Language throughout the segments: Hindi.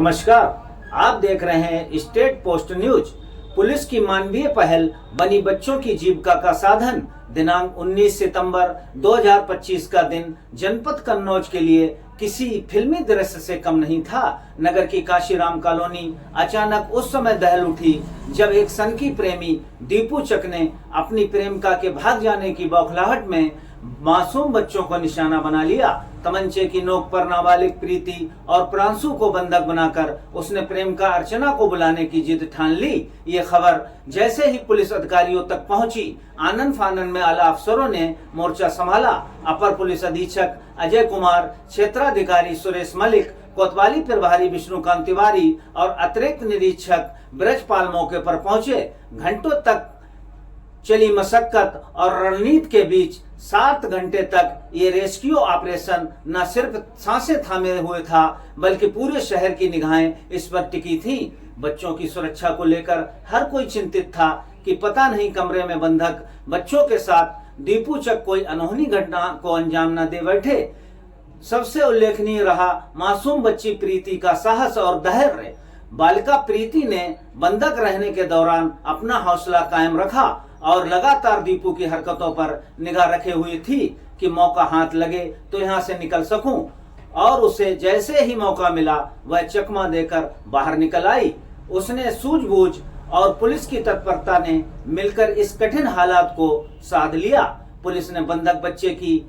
नमस्कार, आप देख रहे हैं स्टेट पोस्ट न्यूज। पुलिस की मानवीय पहल बनी बच्चों की जीविका का साधन। दिनांक 19 सितंबर 2025 का दिन जनपद कन्नौज के लिए किसी फिल्मी दृश्य से कम नहीं था। नगर की काशीराम कॉलोनी अचानक उस समय दहल उठी जब एक सनकी प्रेमी दीपू चक ने अपनी प्रेमिका के भाग जाने की बौखलाहट में मासूम बच्चों को निशाना बना लिया। तमंचे की नोक पर नाबालिग प्रीति और प्रांशु को बंधक बनाकर उसने प्रेमिका अर्चना को बुलाने की जिद ठान ली। ये खबर जैसे ही पुलिस अधिकारियों तक पहुंची, आनन फानन में आला अफसरों ने मोर्चा संभाला। अपर पुलिस अधीक्षक अजय कुमार, क्षेत्राधिकारी सुरेश मलिक, कोतवाली प्रभारी विष्णुकांत तिवारी और अतिरिक्त निरीक्षक ब्रजपाल मौके पर पहुंचे। घंटों तक चली मशक्कत और रणनीति के बीच 7 घंटे तक ये रेस्क्यू ऑपरेशन न सिर्फ सांसें थामे हुए था, बल्कि पूरे शहर की निगाहें इस पर टिकी थी। बच्चों की सुरक्षा को लेकर हर कोई चिंतित था कि पता नहीं कमरे में बंधक बच्चों के साथ दीपू चक कोई अनहोनी घटना को अंजाम न दे बैठे। सबसे उल्लेखनीय रहा मासूम बच्ची प्रीति का साहस और धैर्य। बालिका प्रीति ने बंधक रहने के दौरान अपना हौसला कायम रखा और लगातार दीपू की हरकतों पर निगाह रखे हुई थी कि मौका हाथ लगे तो यहाँ से निकल सकूं, और उसे जैसे ही मौका मिला वह चकमा देकर बाहर निकल आई। उसने सूझबूझ और पुलिस की तत्परता ने मिलकर इस कठिन हालात को साध लिया। पुलिस ने बंधक बच्चे की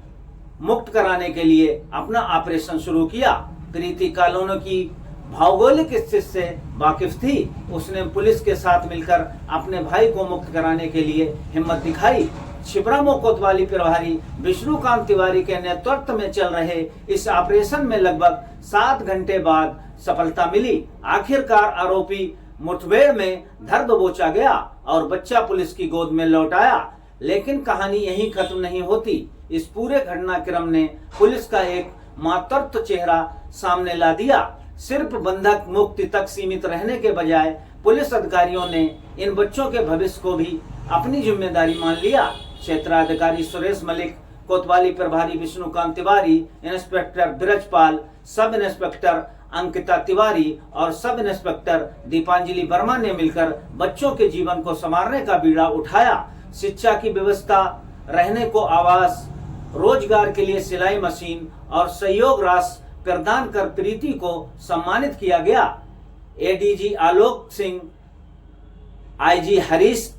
मुक्त कराने के लिए अपना ऑपरेशन शुरू किया। प्रीति कॉलोनी की भौगोलिक स्थिति से वाकिफ थी। उसने पुलिस के साथ मिलकर अपने भाई को मुक्त कराने के लिए हिम्मत दिखाई। छिबरामऊ कोतवाली प्रभारी विष्णुकांत तिवारी के नेतृत्व में चल रहे इस ऑपरेशन में लगभग 7 घंटे बाद सफलता मिली। आखिरकार आरोपी मुठभेड़ में धर दबोचा गया और बच्चा पुलिस की गोद में लौट आया। लेकिन कहानी यहीं खत्म नहीं होती। इस पूरे घटनाक्रम ने पुलिस का एक मातृत्व चेहरा सामने ला दिया। सिर्फ बंधक मुक्ति तक सीमित रहने के बजाय पुलिस अधिकारियों ने इन बच्चों के भविष्य को भी अपनी जिम्मेदारी मान लिया। क्षेत्राधिकारी सुरेश मलिक, कोतवाली प्रभारी Vishnukant Tiwari, inspector Brajpal, sub inspector Ankita Tiwari और सब इंस्पेक्टर दीपांजलि वर्मा ने मिलकर बच्चों के जीवन को संवारने का बीड़ा उठाया। शिक्षा की व्यवस्था, रहने को आवास, रोजगार के लिए सिलाई मशीन और सहयोग राशि प्रदान कर प्रीति को सम्मानित किया गया। एडीजी आलोक सिंह, आईजी हरीश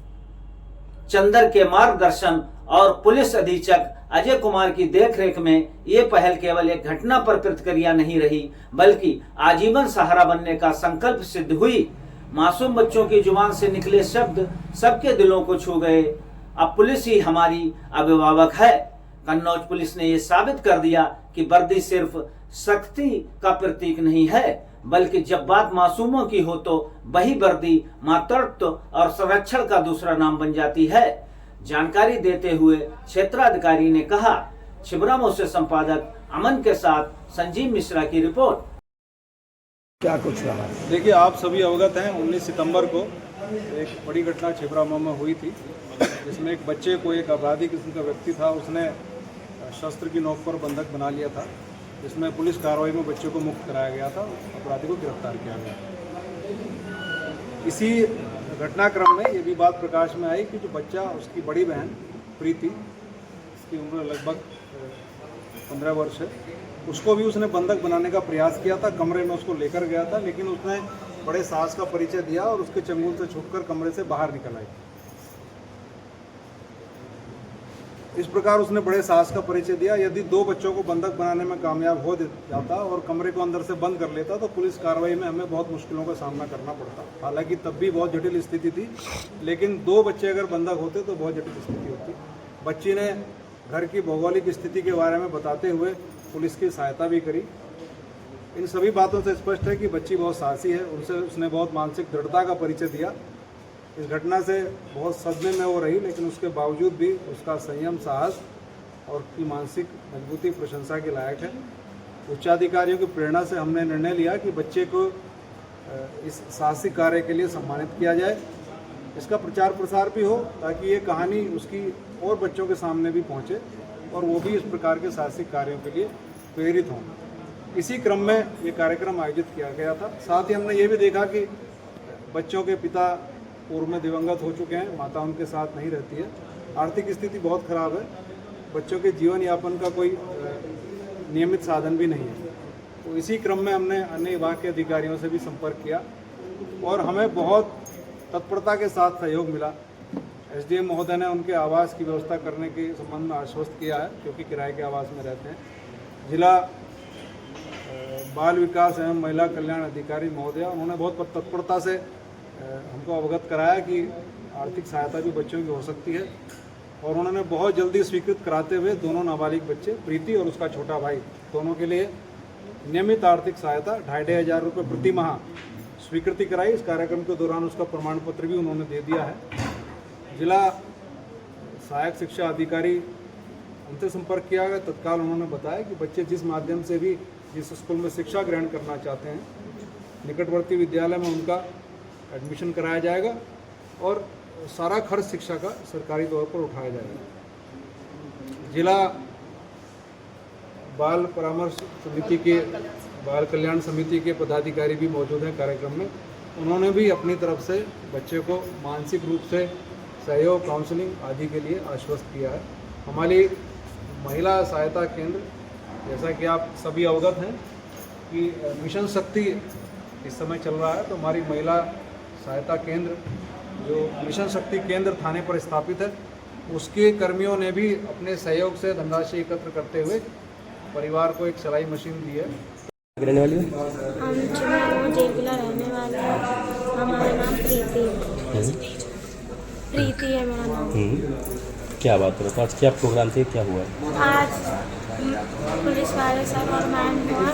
चंदर के मार्गदर्शन और पुलिस अधीक्षक अजय कुमार की देखरेख में ये पहल केवल एक घटना पर प्रतिक्रिया नहीं रही, बल्कि आजीवन सहारा बनने का संकल्प सिद्ध हुई। मासूम बच्चों की जुबान से निकले शब्द सबके दिलों को छू गए। अब पुलिस ही हमारी अभिभावक है। कन्नौज पुलिस ने यह साबित कर दिया कि वर्दी सिर्फ सख्ती का प्रतीक नहीं है, बल्कि जब बात मासूमों की हो तो वही वर्दी मातृत्व और संरक्षण का दूसरा नाम बन जाती है। जानकारी देते हुए क्षेत्राधिकारी ने कहा। छिबरामऊ से संपादक अमन के साथ संजीव मिश्रा की रिपोर्ट। क्या कुछ रहा? देखिए, आप सभी अवगत हैं, 19 सितंबर को एक बड़ी घटना छिबरामऊ में हुई थी, जिसमें एक बच्चे को एक अपराधी किस्म का व्यक्ति था, उसने शस्त्र की नोक पर बंधक बना लिया था, जिसमें पुलिस कार्रवाई में बच्चे को मुक्त कराया गया था, अपराधी को गिरफ्तार किया गया। इसी घटनाक्रम में ये भी बात प्रकाश में आई कि जो बच्चा, उसकी बड़ी बहन प्रीति, उसकी उम्र लगभग 15 वर्ष है, उसको भी उसने बंधक बनाने का प्रयास किया था। कमरे में उसको लेकर गया था, लेकिन उसने बड़े साहस का परिचय दिया और उसके चंगुल से छूटकर कमरे से बाहर निकल आई। इस प्रकार उसने बड़े साहस का परिचय दिया। यदि 2 बच्चों को बंधक बनाने में कामयाब हो जाता और कमरे को अंदर से बंद कर लेता तो पुलिस कार्रवाई में हमें बहुत मुश्किलों का सामना करना पड़ता। हालांकि तब भी बहुत जटिल स्थिति थी, लेकिन 2 बच्चे अगर बंधक होते तो बहुत जटिल स्थिति होती। बच्ची ने घर की भौगोलिक स्थिति के बारे में बताते हुए पुलिस की सहायता भी करी। इन सभी बातों से स्पष्ट है कि बच्ची बहुत साहसी है। उसने बहुत मानसिक दृढ़ता का परिचय दिया। इस घटना से बहुत सदमे में वो रही, लेकिन उसके बावजूद भी उसका संयम, साहस और उसकी मानसिक मजबूती प्रशंसा के लायक है। उच्चाधिकारियों की प्रेरणा से हमने निर्णय लिया कि बच्चे को इस साहसिक कार्य के लिए सम्मानित किया जाए। इसका प्रचार प्रसार भी हो ताकि ये कहानी उसकी और बच्चों के सामने भी पहुँचे और वो भी इस प्रकार के साहसिक कार्यों के लिए प्रेरित हों। इसी क्रम में ये कार्यक्रम आयोजित किया गया था। साथ ही हमने ये भी देखा कि बच्चों के पिता पूर्व में दिवंगत हो चुके हैं, माता उनके साथ नहीं रहती है, आर्थिक स्थिति बहुत खराब है, बच्चों के जीवन यापन का कोई नियमित साधन भी नहीं है। तो इसी क्रम में हमने अन्य विभाग के अधिकारियों से भी संपर्क किया और हमें बहुत तत्परता के साथ सहयोग मिला। एसडीएम महोदय ने उनके आवास की व्यवस्था करने के संबंध में आश्वस्त किया है, क्योंकि किराए के आवास में रहते हैं। जिला बाल विकास एवं महिला कल्याण अधिकारी महोदय, उन्होंने बहुत तत्परता से हमको अवगत कराया कि आर्थिक सहायता भी बच्चों की हो सकती है, और उन्होंने बहुत जल्दी स्वीकृत कराते हुए दोनों नाबालिग बच्चे, प्रीति और उसका छोटा भाई, दोनों के लिए नियमित आर्थिक सहायता 2,500 रुपये प्रति माह स्वीकृति कराई। इस कार्यक्रम के दौरान उसका प्रमाण पत्र भी उन्होंने दे दिया है। जिला सहायक शिक्षा अधिकारी, उनसे संपर्क किया गया, तत्काल उन्होंने बताया कि बच्चे जिस माध्यम से भी जिस स्कूल में शिक्षा ग्रहण करना चाहते हैं, निकटवर्ती विद्यालय में उनका एडमिशन कराया जाएगा और सारा खर्च शिक्षा का सरकारी तौर पर उठाया जाएगा। जिला बाल परामर्श समिति के, बाल कल्याण समिति के पदाधिकारी भी मौजूद हैं कार्यक्रम में। उन्होंने भी अपनी तरफ से बच्चे को मानसिक रूप से सहयोग, काउंसलिंग आदि के लिए आश्वस्त किया है। हमारी महिला सहायता केंद्र, जैसा कि आप सभी अवगत हैं कि मिशन शक्ति इस समय चल रहा है, तो हमारी महिला सहायता केंद्र जो मिशन शक्ति केंद्र थाने पर स्थापित है, उसके कर्मियों ने भी अपने सहयोग से धनराशि एकत्र करते हुए परिवार को एक सिलाई मशीन दी है। रहने वाली हम जेबला रहने वाले हैं। हमारा नाम प्रीति है। प्रीति है मेरा नाम। क्या बात है, तो आज क्या प्रोग्राम थे, क्या हुआ? आज पुलिस वाले सर और मैम हुआ,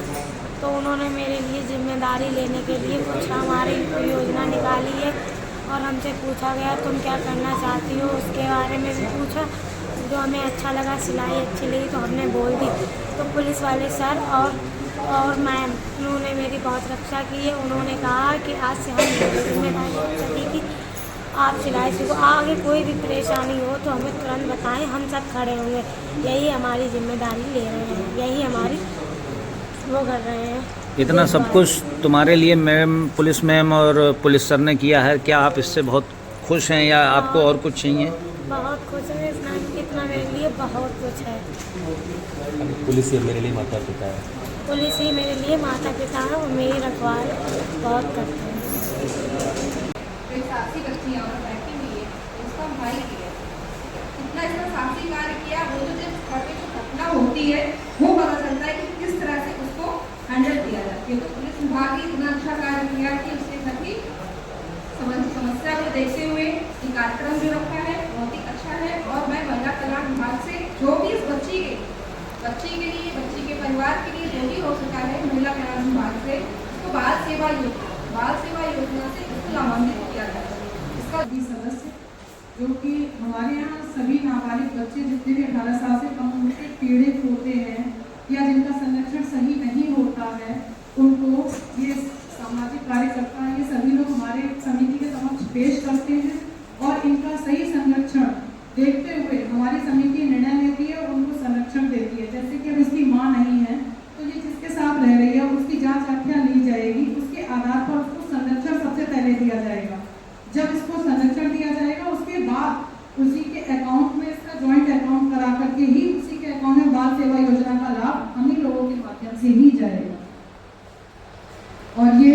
तो उन्होंने मेरे लिए जिम्मेदारी लेने के लिए कुछ हमारी योजना निकाली है और हमसे पूछा गया तुम क्या करना चाहती हो, उसके बारे में भी पूछा। जो हमें अच्छा लगा, सिलाई अच्छी लगी तो हमने बोल दी। तो पुलिस वाले सर और मैम, उन्होंने मेरी बहुत रक्षा की है। उन्होंने कहा कि आज से हम जिम्मेदारी सभी की, आप सिलाई सीखो, आगे कोई भी परेशानी हो तो हमें तुरंत बताएं, हम सब खड़े होंगे। यही हमारी जिम्मेदारी ले रहे हैं, यही हमारी वो कर रहे हैं। इतना सब कुछ तुम्हारे लिए मैम, पुलिस मैम और पुलिस सर ने किया है, क्या आप इससे बहुत खुश हैं या आपको और कुछ चाहिए? बहुत खुश है, इतना मेरे लिए बहुत कुछ है। पुलिस ही मेरे लिए माता पिता है। पुलिस ही मेरे लिए माता पिता है और मेरी रखवाल बहुत करते हैं। साहसी बच्ची और बैठी हुई है, उसका भाई किया कितना इसका साहसी कार्य किया, वो जो जब घटना घटना होती है वो पता चलता है कि किस तरह से उसको हैंडल किया जाती है। तो पुलिस विभाग ने इतना अच्छा कार्य किया कि उसके सभी समस्या को देखते हुए ये कार्यक्रम जो रखा है बहुत ही अच्छा है। और मैं महिला कल्याण विभाग से जो भी इस बच्ची के लिए, बच्ची के परिवार के लिए जो भी हो सका है, महिला कल्याण विभाग से तो बाल सेवा योजना से इसको लाभान्वित किया जाए। इसका भी सदस्य जो कि हमारे यहाँ सभी नाबालिग बच्चे जितने भी 18 साल से कम उम्र के पीड़ित होते हैं या जिनका संरक्षण सही नहीं होता है, उनको ये सामाजिक कार्यकर्ता ये सभी लोग हमारे समिति के समक्ष पेश करते हैं और इनका सही संरक्षण देखते हुए हमारी समिति निर्णय लेती है और उनको संरक्षण देती है। जैसे कि अब इसकी माँ नहीं है तो ये जिसके साथ रह रही है उसकी जांच व्याख्या ली जाएगी, उसके आधार पर उसको संरक्षण सबसे पहले दिया जाएगा। जब इसको संरक्षण दिया जाएगा उसके बाद उसी के अकाउंट में इसका ज्वाइंट अकाउंट करा करके ही उसी के अकाउंट में बाल सेवा योजना का लाभ हम ही लोगों के माध्यम से ही जाएगा। और ये